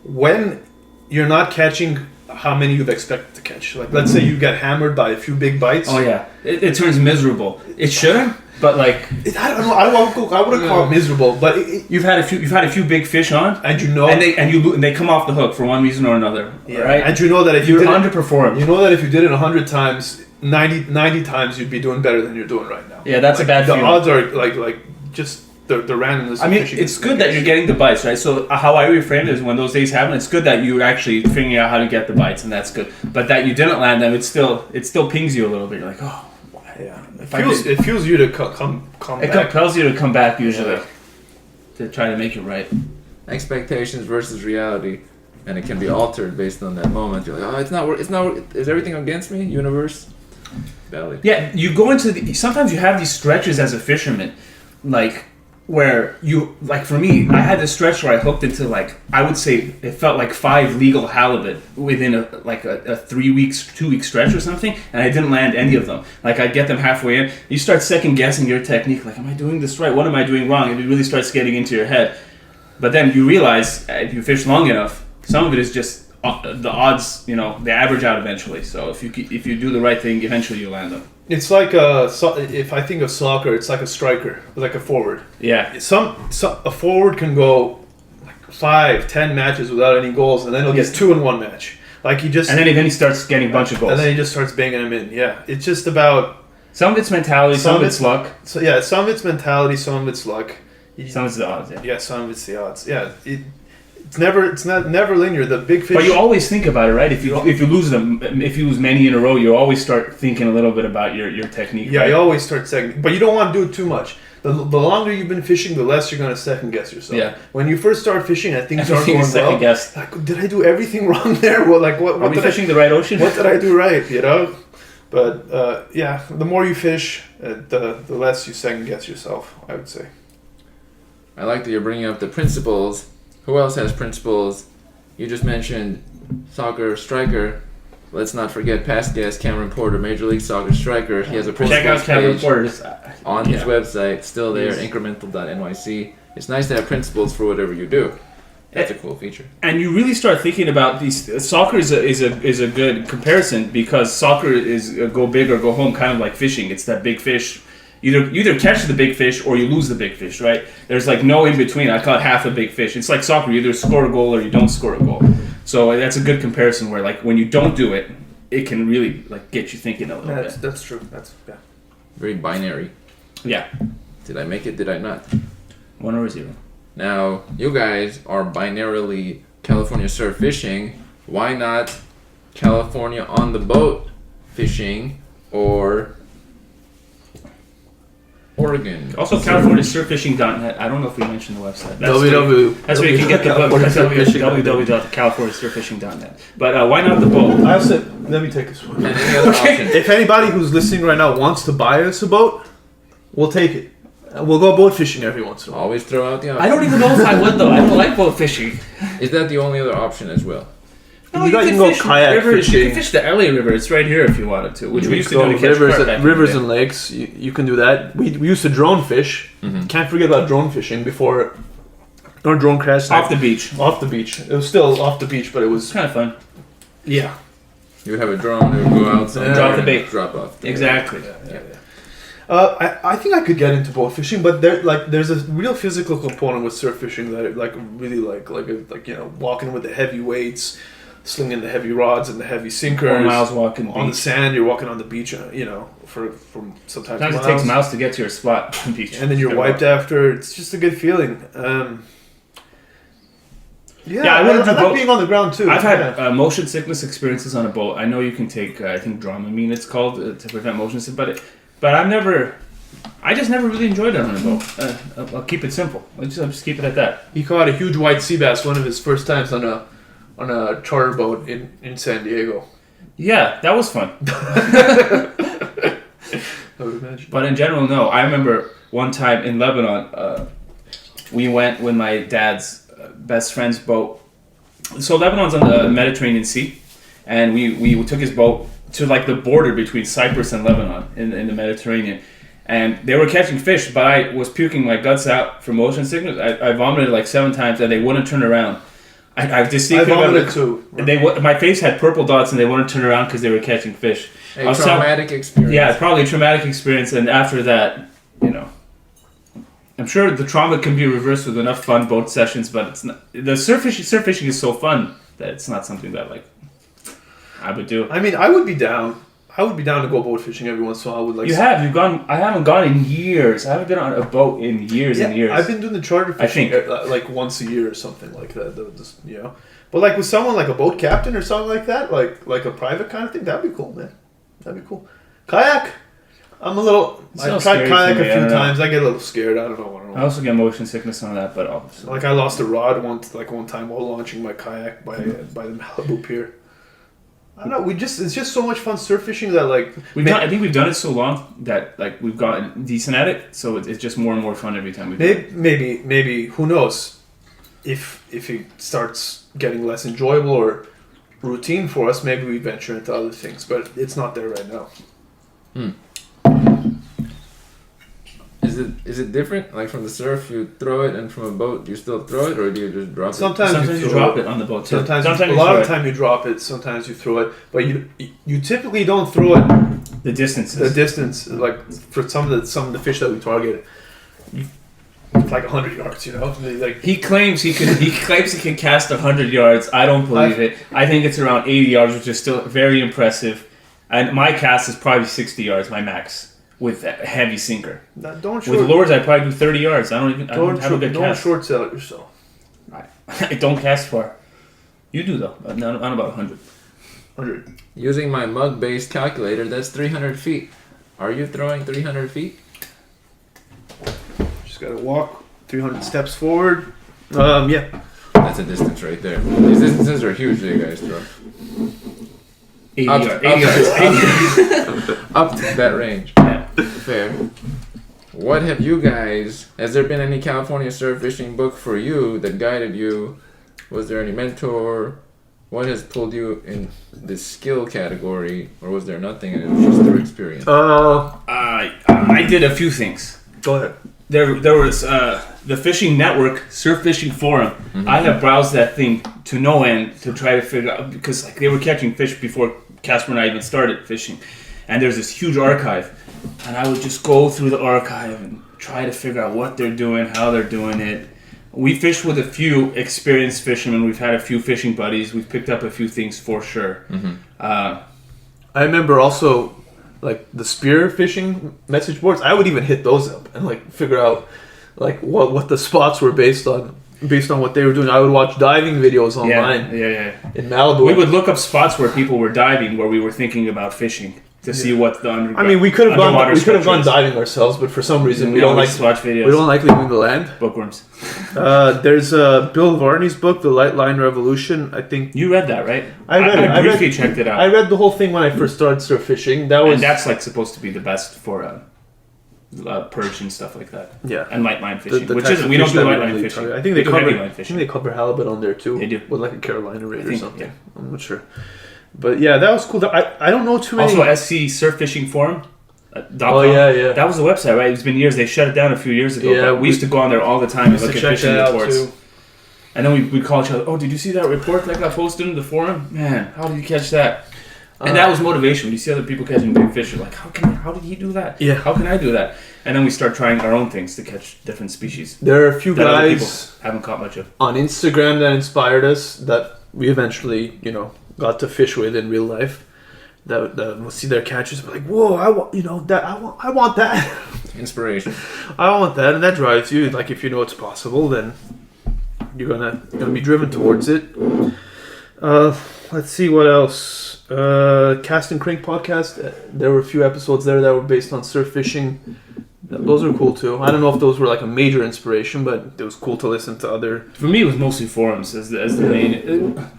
When you're not catching how many you've expected to catch, like let's say you get hammered by a few big bites. Oh yeah, it turns miserable. It shouldn't, but like I don't know. I wouldn't call it miserable, but you've had a few big fish on, and they come off the hook for one reason or another. Yeah. Right? And you know that if you underperform, you know that if you did it 100 times, 90 times you'd be doing better than you're doing right now. Yeah, that's a bad. The odds are like just. The randomness. I mean, it's good that you're getting the bites, right? So how I reframe it is when those days happen, it's good that you're actually figuring out how to get the bites, and that's good. But that you didn't land them, it still pings you a little bit. You're like, oh, yeah. It fuels you to come back. It compels you to come back usually to try to make it right. Expectations versus reality, and it can be altered based on that moment. You're like, oh, it's not. Is everything against me, universe? Valid. Yeah, you go into sometimes you have these stretches as a fisherman, like where you, like for me, I had this stretch where I hooked into like, I would say it felt like 5 legal halibut within a 3 weeks, 2 week stretch or something, and I didn't land any of them. Like I'd get them halfway in, you start second guessing your technique, like am I doing this right? What am I doing wrong? And it really starts getting into your head. But then you realize if you fish long enough, some of it is just the odds, they average out eventually. So if you do the right thing, eventually you land them. It's like if I think of soccer, it's like a striker, like a forward. Yeah. A forward can go like 5-10 matches without any goals, and then he'll get 2 in one match. Like and then he starts getting a bunch of goals. And then he just starts banging them in. Yeah, it's just about some of it's mentality, some of it's luck. So yeah, some of it's mentality, some of it's luck. Some of it's the odds. Yeah, some of it's the odds. Yeah, it's never linear. The big fish. But you always think about it, right? If you lose many in a row, you always start thinking a little bit about your technique. Yeah, right? you always start second, but you don't want to do it too much. The longer you've been fishing, the less you're going to second guess yourself. Yeah. When you first start fishing, and things aren't going second well. Guess. Like, did I do everything wrong there? What Are we fishing the right ocean? What did I do right? But the more you fish, the less you second guess yourself, I would say. I like that you're bringing up the principles. Who else has principles? You just mentioned soccer striker. Let's not forget past guest Cameron Porter, Major League Soccer striker. He has a Check out principles Cameron page Porter's on his website, still there, Yes. incremental.nyc. It's nice to have principles for whatever you do. That's a cool feature. And you really start thinking about these. Soccer is a good comparison because soccer is a go big or go home, kind of like fishing. It's that big fish. You either catch the big fish or you lose the big fish, right? There's like no in between. I caught half a big fish. It's like soccer. You either score a goal or you don't score a goal. So that's a good comparison where like when you don't do it, it can really like get you thinking a little bit. That's true. Very binary. Yeah. Did I make it? Did I not? 1 or 0. Now, you guys are binarily California surf fishing. Why not California on the boat fishing or Oregon? Also, CaliforniaSurfFishing.net. I don't know if we mentioned the website. That's That's where you can get the book. www.californiasurfishing.net. But why not the boat? I also let me take this one. And any other option? If anybody who's listening right now wants to buy us a boat, we'll take it. We'll go boat fishing every once in a while. Always throw out the option. I don't even know if I would though. I don't like boat fishing. Is that the only other option as well? You can go kayak fishing. You can fish the LA River. It's right here if you wanted to, which we used to do to catch carp back in the rivers day. and lakes. You can do that. We used to drone fish. Mm-hmm. Can't forget about drone fishing before our drone crashed. Off the beach. Off the beach. It was still off the beach, but it was It's kind of fun. yeah. You would have a drone, it would go out somewhere Drop the and bait. drop off. the bait. Exactly. Yeah. I think I could get into boat fishing, but there's a real physical component with surf fishing that I really like walking with the heavy weights, slinging the heavy rods and the heavy sinkers. 4 miles walking on the sand. You're walking on the beach, for sometimes Sometimes it takes miles to get to your spot on the beach. and then you're wiped after. It's just a good feeling. Yeah, I wouldn't do like boat. being on the ground too. I've had motion sickness experiences on a boat. I know you can take, I think Dramamine it's called, to prevent motion sickness, but I just never really enjoyed it on a boat. I'll keep it simple. I'll just keep it at that. He caught a huge white sea bass one of his first times on a charter boat in San Diego. Yeah, that was fun. I would imagine. But in general, no. I remember one time in Lebanon, we went with my dad's best friend's boat. So Lebanon's on the Mediterranean Sea, and we took his boat to like the border between Cyprus and Lebanon in the Mediterranean. And they were catching fish, but I was puking my guts out from motion sickness. I vomited like 7 times, and they wouldn't turn around. I distinctly vomited too. My face had purple dots, and they wouldn't turn around because they were catching fish. A traumatic experience. Yeah, probably a traumatic experience, and after that, I'm sure the trauma can be reversed with enough fun boat sessions, but it's not. The surf fishing is so fun that it's not something that I would do. I mean, I would be down. I would be down to go boat fishing every once in a while. You've gone. I haven't gone in years. I haven't been on a boat in years and years. I've been doing the charter fishing like once a year or something like that. But like with someone like a boat captain or something like that, like a private kind of thing, that'd be cool, man. That'd be cool. Kayak. I've tried kayak a few times. I get a little scared. I don't know. I also get motion sickness on that, but obviously. Like I lost a rod one time while launching my kayak by the Malibu pier. I don't know. It's just so much fun surf fishing that like I think we've done it so long that like we've gotten decent at it. So it's just more and more fun every time we do it. maybe who knows if it starts getting less enjoyable or routine for us, maybe we venture into other things, but it's not there right now. Is it different? Like from the surf, you throw it, and from a boat, you still throw it, or do you just drop it? Sometimes you drop it on the boat too. Sometimes a lot of the time you drop it. Sometimes you throw it, but you typically don't throw it the distance. Like for some of the fish that we target, it's like 100 yards. You know, like he claims he can cast 100 yards. I don't believe it. I think it's around 80 yards, which is still very impressive. And my cast is probably 60 yards, my max. With a heavy sinker. With lures, I probably do 30 yards. I don't have a good cast. Don't short sell it yourself. I don't cast far. You do though. I'm about 100. 100. Using my mug-based calculator, that's 300 feet. Are you throwing 300 feet? Just gotta walk 300 steps forward. Yeah. That's a distance right there. These distances are huge that you guys throw. 80 yards. Up to that range. Yeah. Fair. What have you guys... Has there been any California surf fishing book for you that guided you? Was there any mentor? What has pulled you in the skill category? Or was there nothing and it was just through experience? I did a few things. Go ahead. There was the Fishing Network Surf Fishing Forum. Mm-hmm. I have browsed that thing to no end to try to figure out, because like they were catching fish before Kaspar and I even started fishing, and there's this huge archive, and I would just go through the archive and try to figure out what they're doing, how they're doing it. We fished with a few experienced fishermen. We've had a few fishing buddies. We've picked up a few things for sure. Mm-hmm. I remember also like the spear fishing message boards. I would even hit those up and like figure out like what the spots were based on what they were doing. I would watch diving videos online. Yeah. In Malibu, we would look up spots where people were diving, where we were thinking about fishing to see what the underwater. I mean, we could have gone diving ourselves, but for some reason we don't like to watch videos. We don't like leaving the land. Bookworms. There's Bill Varney's book, The Light Line Revolution. I think you read that, right? I read it. I briefly checked it out. I read the whole thing when I first started surf fishing. And that's like supposed to be the best for perch and stuff like that. Yeah, and light line fishing, which isn't. We don't do light line fishing. I think they cover halibut on there too. They do with like a Carolina rig or something. Yeah. I'm not sure, but yeah, that was cool. I don't know too many. Also, SC Surf Fishing Forum. Oh yeah. That was a website, right? It's been years. They shut it down a few years ago. Yeah, but we used to go on there all the time and look at fishing reports. Too. And then we'd call each other. Oh, did you see that report that got posted in the forum? Man, how did you catch that? And that was motivation. When you see other people catching big fish, you're like, how did he do that? Yeah. How can I do that? And then we start trying our own things to catch different species. There are a few that guys haven't caught much of on Instagram that inspired us that we eventually, got to fish with in real life. That we'll see their catches, but like, whoa, I want that. Inspiration. I want that, and that drives you. Like, if you know it's possible, then you're gonna be driven towards it. Let's see what else. Cast and Crank podcast. There were a few episodes there that were based on surf fishing. Those are cool too. I don't know if those were like a major inspiration, but it was cool to listen to other. For me, it was mostly forums as the main.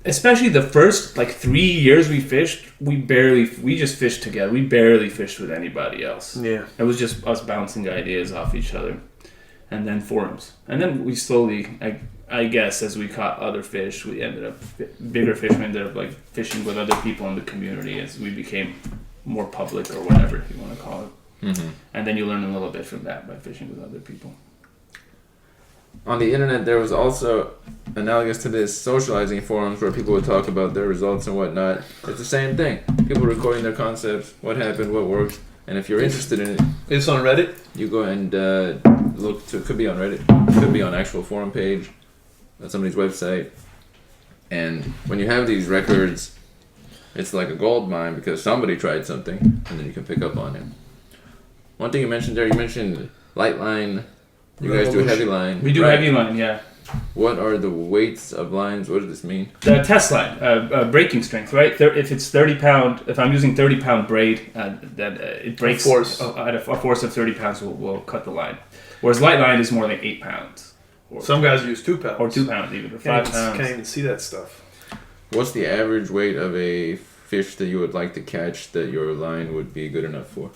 Especially the first 3 years we fished, we just fished together. We barely fished with anybody else. Yeah, it was just us bouncing ideas off each other, and then forums, and then we slowly. I guess as we caught other fish, we ended up bigger fishermen ended up fishing with other people in the community as we became more public or whatever you want to call it. Mm-hmm. And then you learn a little bit from that by fishing with other people. On the internet, there was also analogous to this socializing forums where people would talk about their results and whatnot. It's the same thing. People recording their concepts, what happened, what worked, and if you're interested in it, it's on Reddit. You go and look to. It could be on Reddit. It could be on actual forum page. On somebody's website, and when you have these records, it's like a gold mine because somebody tried something, and then you can pick up on it. One thing you mentioned there, you mentioned light line. You guys do heavy line. We do heavy line, yeah. What are the weights of lines? What does this mean? The test line, breaking strength, right? If it's 30 pound, if I'm using 30 pound braid, then it breaks. At a force of 30 pounds will cut the line. Whereas light line is more like 8 pounds. Some guys use 2 pounds. Or 2 pounds even, or 5 pounds. Can't even see that stuff. What's the average weight of a fish that you would like to catch that your line would be good enough for?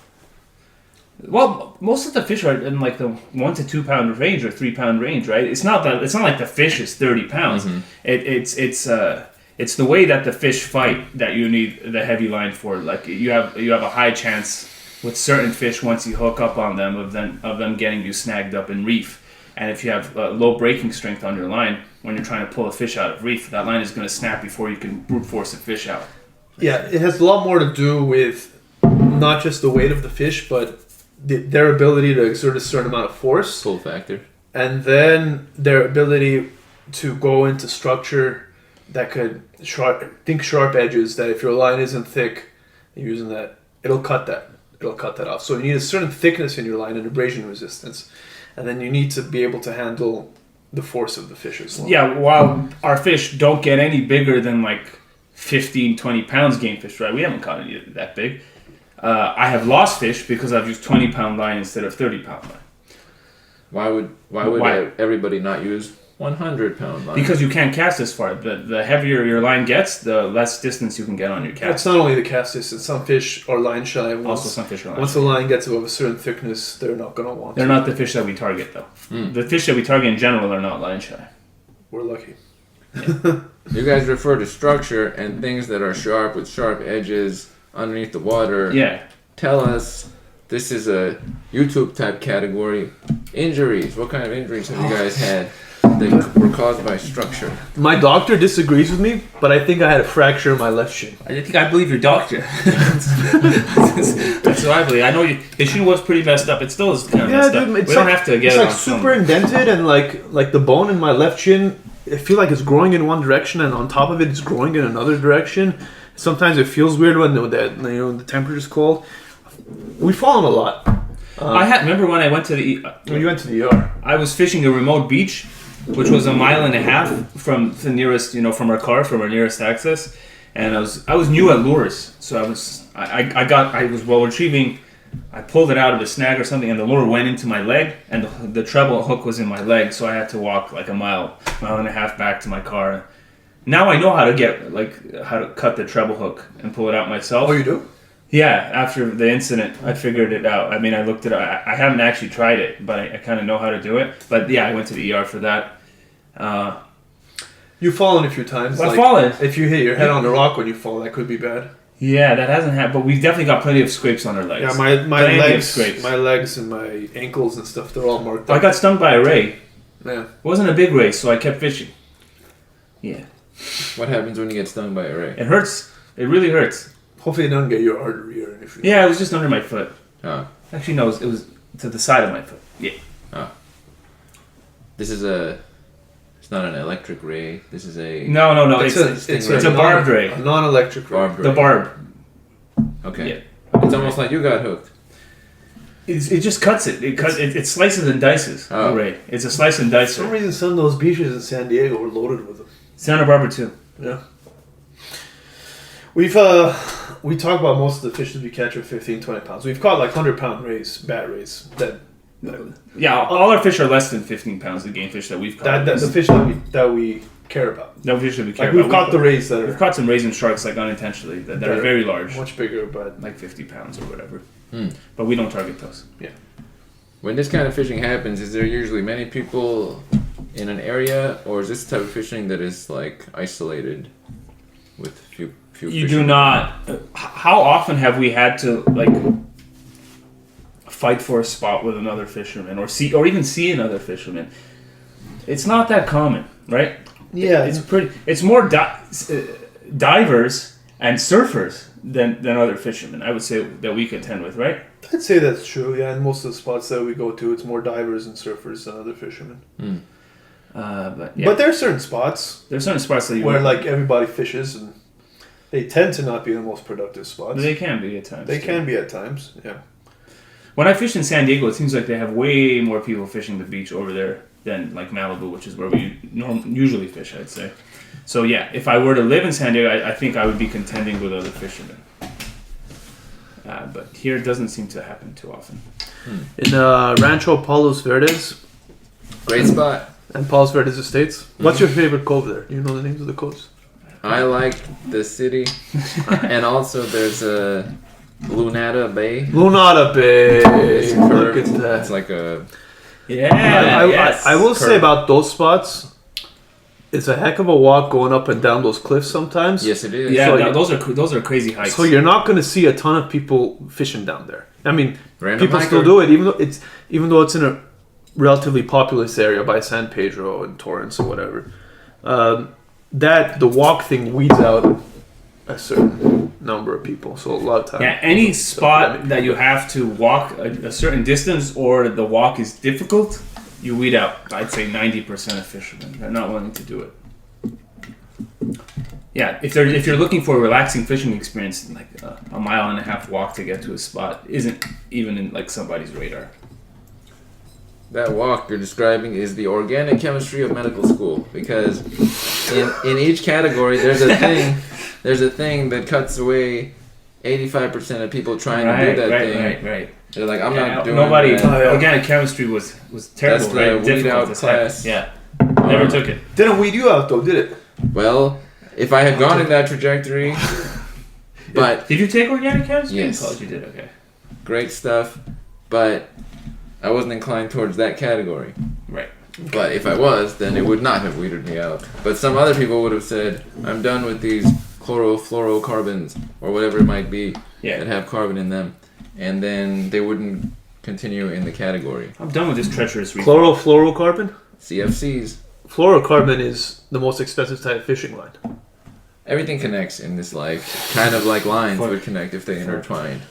Well, most of the fish are in like the 1 to 2 pound range or 3 pound range, right? It's not like the fish is 30 pounds. It's the way that the fish fight that you need the heavy line for. Like you have a high chance with certain fish once you hook up on them of them getting you snagged up in reef. And if you have low breaking strength on your line when you're trying to pull a fish out of reef, that line is going to snap before you can brute force a fish out. Yeah, it has a lot more to do with not just the weight of the fish, but their ability to exert a certain amount of force. Pull factor. And then their ability to go into structure that could sharp edges, that if your line isn't thick, using that, it'll cut that off. So you need a certain thickness in your line and abrasion resistance. And then you need to be able to handle the force of the fish as well. Yeah, while our fish don't get any bigger than like 15, 20 pounds game fish, right? We haven't caught any that big. I have lost fish because I've used 20 pound line instead of 30 pound line. Why would everybody not use 100 pound line? Because you can't cast this far. The heavier your line gets, the less distance you can get on your cast. It's not only the cast distance. Some fish are line shy. Also, some fish are line once the line gets above a certain thickness, they're not going to want They're not the fish that we target, though. The fish that we target in general are not line shy. We're lucky. Yeah. You guys refer to structure and things that are sharp with sharp edges underneath the water. Yeah. Tell us, this is a YouTube type category. Injuries. What kind of injuries have you guys had that were caused by structure? My doctor disagrees with me, but I think I had a fracture in my left shin. I believe your doctor. That's what I believe. I know his shin was pretty messed up. It still is kind of messed up. We don't have to get it on It's like super indented, and like the bone in my left shin, I feel like it's growing in one direction, and on top of it, it's growing in another direction. Sometimes it feels weird when the temperature's cold. We've fallen a lot. Remember when I went to the... When you went to the ER. I was fishing a remote beach, which was 1.5 miles from the nearest, from our car, from our nearest access. And I was new at lures, so I was while retrieving, I pulled it out of a snag or something, and the lure went into my leg, and the treble hook was in my leg, so I had to walk like a mile and a half back to my car. Now I know how to cut the treble hook and pull it out myself. Oh, you do? Yeah, after the incident, I figured it out. I mean, I looked it up. I haven't actually tried it, but I kind of know how to do it. But yeah, I went to the ER for that. You've fallen a few times. I've fallen. If you hit your head on the rock when you fall, that could be bad. Yeah, that hasn't happened, but we've definitely got plenty of scrapes on our legs. Yeah, my legs and my ankles and stuff, they're all marked up. I got stung by a ray. Yeah. It wasn't a big ray, so I kept fishing. Yeah. What happens when you get stung by a ray? It hurts. It really hurts. Hopefully it doesn't get your artery or anything. Yeah, it was just under my foot. Oh. Actually, no, it was to the side of my foot. Yeah. Oh. It's not an electric ray. This is a... No. It's a barbed ray. A non-electric ray. Barbed ray. The barb. Okay. Yeah. It's almost like you got hooked. It just cuts it. It slices and dices. Oh. The ray. It's a slice and dice For some ray. reason, some of those beaches in San Diego were loaded with them. Santa Barbara too. Yeah. We talk about most of the fish that we catch are 15, 20 pounds. We've caught like 100-pound rays, bat rays. Yeah, all our fish are less than 15 pounds. The game fish that we've caught. The fish that we care about. No fish that we care like about. We've caught the rays that are... We've caught some raisin sharks like unintentionally that are very large. Much bigger, but... Like 50 pounds or whatever. But we don't target those. Yeah. When this kind of fishing happens, is there usually many people in an area, or is this the type of fishing that is like isolated with few you do not... How often have we had to like fight for a spot with another fisherman or even see another fisherman? It's not that common, right? Yeah. It's more divers and surfers than other fishermen, I would say, that we contend with, right? I'd say that's true, yeah. In most of the spots that we go to, it's more divers and surfers than other fishermen. But there are certain spots. There's certain spots that where like everybody fishes, and they tend to not be the most productive spots. But they can be at times. They can be at times, yeah. When I fish in San Diego, it seems like they have way more people fishing the beach over there than like Malibu, which is where we usually fish, I'd say. So yeah, if I were to live in San Diego, I think I would be contending with other fishermen. But here it doesn't seem to happen too often. In Rancho Palos Verdes. Great spot. And Palos Verdes Estates. What's your favorite cove there? Do you know the names of the coves? I like the city, and also there's a Lunata Bay. Lunata Bay. It's Look curved. at that. It's like a I will say Curve. about those spots, it's a heck of a walk going up and down those cliffs sometimes. yes, it is. Yeah, So those are crazy hikes. So you're not going to see a ton of people fishing down there. I mean, Random people hiker. still do it, even though it's in a relatively populous area by San Pedro and Torrance or whatever. That the walk thing weeds out a certain number of people. So a lot of times, Yeah, any spot that you have to walk a certain distance or the walk is difficult, you weed out. I'd say 90% of fishermen. They're not willing to do it. Yeah, if you're looking for a relaxing fishing experience, like a mile and a half walk to get to a spot isn't even in like somebody's radar. That walk you're describing is the organic chemistry of medical school, because in each category there's a thing that cuts away 85% of people trying to do that thing. Right. They're like, I'm not doing nobody. that. Oh, yeah. Organic chemistry was terrible. That's the right? weed Difficult out as heck. class. Yeah, never took it. didn't weed you out though, did it? Well, if I had gone in that trajectory, but Did you take organic chemistry? Yes. In college you did. Okay. great stuff, but I wasn't inclined towards that category. Right. But if I was, then it would not have weeded me out. But some other people would have said, I'm done with these chlorofluorocarbons, or whatever it might be, Yeah. that have carbon in them. And then they wouldn't continue in the category. I'm done with this treacherous reef. Chlorofluorocarbon. CFCs. Fluorocarbon is the most expensive type of fishing line. Everything connects in this life. Kind of like lines would connect if they intertwined.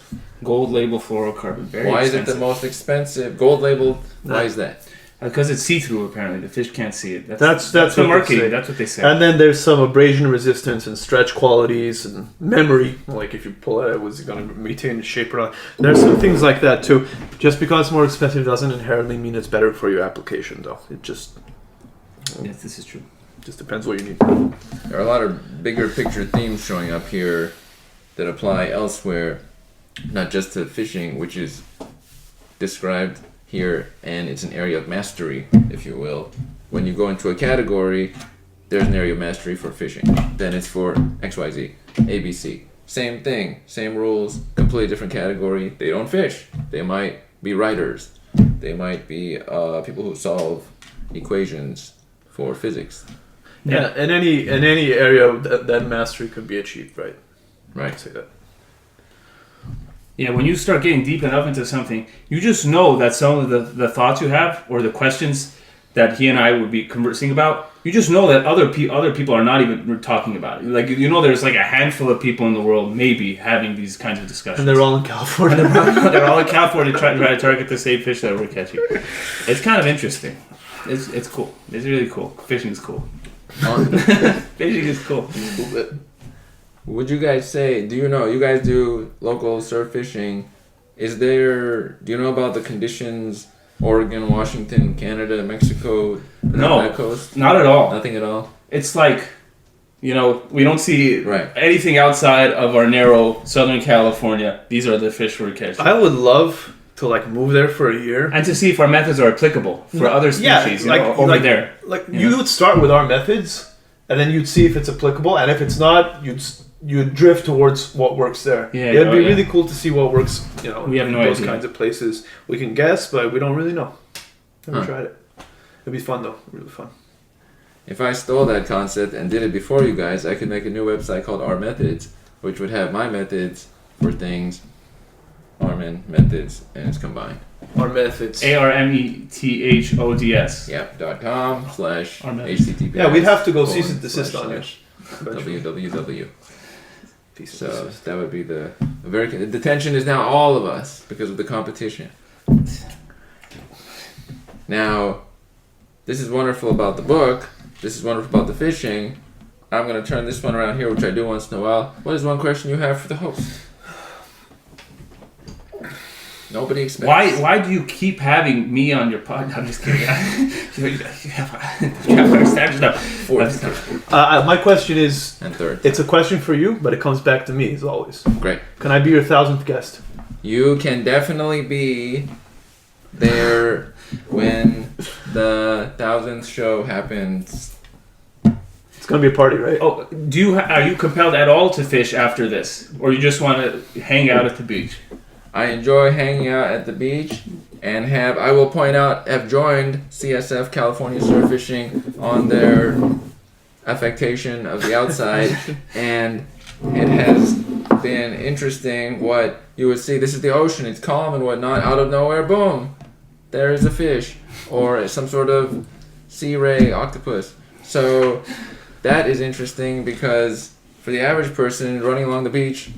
Gold label fluorocarbon. Very Why is expensive. it the most expensive? Gold labeled? Why is that? Because it's see-through. Apparently, the fish can't see it. That's the what they marketing. say. That's what they say. And then there's some abrasion resistance and stretch qualities and memory. Like if you pull it, was it going to maintain its shape or not? There's some things like that too. Just because it's more expensive doesn't inherently mean it's better for your application, though. It just Yes, this is true. depends what you need. There are a lot of bigger picture themes showing up here that apply elsewhere, not just to fishing, which is described here, and it's an area of mastery, if you will. When you go into a category, there's an area of mastery for fishing. Then it's for XYZ, ABC. Same thing, same rules, completely different category. They don't fish. They might be writers. They might be people who solve equations for physics. Yeah, in any area that mastery could be achieved, right? Right. I'd say that. Yeah, when you start getting deep enough into something, you just know that some of the thoughts you have or the questions that he and I would be conversing about, you just know that other people are not even talking about it. Like, you know, there's like a handful of people in the world maybe having these kinds of discussions. And they're all in California. They're all in California try to target the same fish that we're catching. It's kind of interesting. It's cool. It's really cool. Fishing is cool. Fishing is cool. Would you guys say, do you know, you guys do local surf fishing, do you know about the conditions, Oregon, Washington, Canada, Mexico, No, that coast? not at all. Nothing at all? It's like, you know, we don't see Right. anything outside of our narrow Southern California. These are the fish we're catching. I would love to like move there for a year. And to see if our methods are applicable for other species, over there. Like you would start with our methods, and then you'd see if it's applicable, and if it's not, you'd drift towards what works there. Yeah, It'd be really cool to see what works. You know, We have no those idea. kinds of places. We can guess, but we don't really know. Never Huh. tried it. It'd be fun though, really fun. If I stole that concept and did it before you guys, I could make a new website called Our Methods, which would have my methods for things, Armin methods, and it's combined. Our methods. ARMETHODS. Yep, Our methods. .com/https. Yeah, we'd have to go cease and desist on it. www. Piece of So desist. that would be the tension is now all of us because of the competition. Now, this is wonderful about the book. This is wonderful about the fishing. I'm going to turn this one around here, which I do once in a while. What is one question you have for the host? Nobody expects. Why do you keep having me on your pod? I'm just kidding. Fourth My question is, and third. it's a question for you, but it comes back to me as always. Great. Can I be your 1,000th guest? You can definitely be there when the 1000th show happens. It's gonna be a party, right? Oh, are you compelled at all to fish after this, or you just want to hang out at the beach? I enjoy hanging out at the beach and I will point out, have joined CSF, California Surf Fishing, on their affectation of the outside, and it has been interesting what you would see. This is the ocean, it's calm and whatnot, out of nowhere, boom, there is a fish, or some sort of sea ray octopus. So that is interesting because for the average person running along the beach,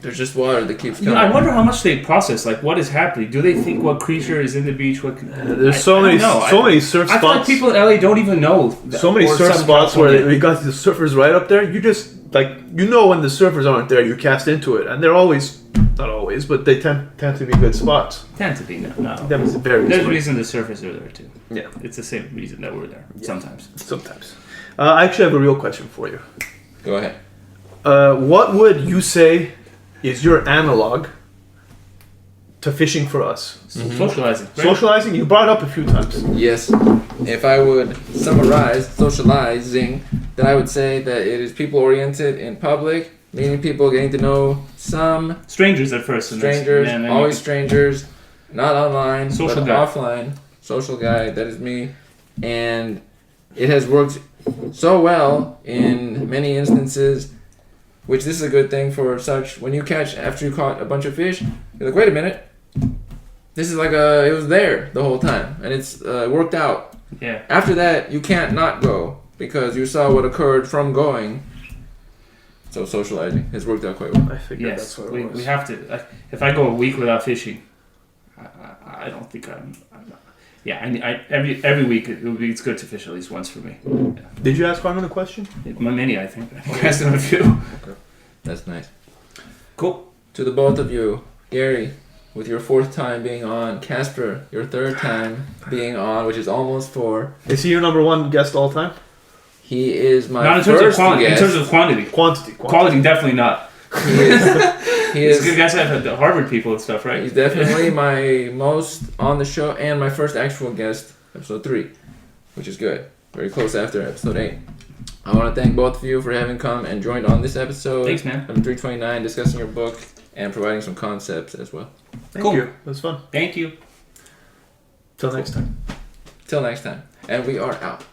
there's just water that keeps coming. I wonder how much they process. Like, what is happening? Do they think what creature is in the beach? There's so many surf spots. I feel like people in LA don't even know. So many surf spots where we got the surfers right up there. You just when the surfers aren't there, you cast into it, and they're always, not always, but they tend to be good spots. Tend to be no. There's a reason the surfers are there too. Yeah, it's the same reason that we're there. Yeah. Sometimes. I actually have a real question for you. Go ahead. What would you say is your analog to fishing for us? Mm-hmm. Socializing. Right? Socializing, you brought it up a few times. Yes. If I would summarize socializing, then I would say that it is people-oriented in public, meaning people getting to know some strangers at first. Strangers, always strangers, not online, social but guy. Offline. Social guy, that is me. And it has worked so well in many instances, which this is a good thing for such. When you catch, after you caught a bunch of fish, you're like, wait a minute, this is like it was there the whole time, and it's worked out. Yeah. After that, you can't not go because you saw what occurred from going. So socializing has worked out quite well. I figured that's what it was. We have to. If I go a week without fishing, I don't think I'm. Every week it's good to fish at least once for me. Yeah. Did you ask another question? Many, I think. I asked him a few. Okay. That's nice. Cool. To the both of you, Gary, with your 4th time being on, Kaspar, your 3rd time being on, which is almost 4. Is he your number 1 guest all time? He is my not in first terms of quality. guest. In terms of quantity. Quality, definitely not. He is. You guys have the Harvard people and stuff, right? He's definitely my most on the show and my first actual guest, episode 3, which is good. Very close after episode 8. I want to thank both of you for having come and joined on this episode. Thanks, man. Number 329, discussing your book and providing some concepts as well. Thank you. It was fun. Thank you. Till next time. Till next time. And we are out.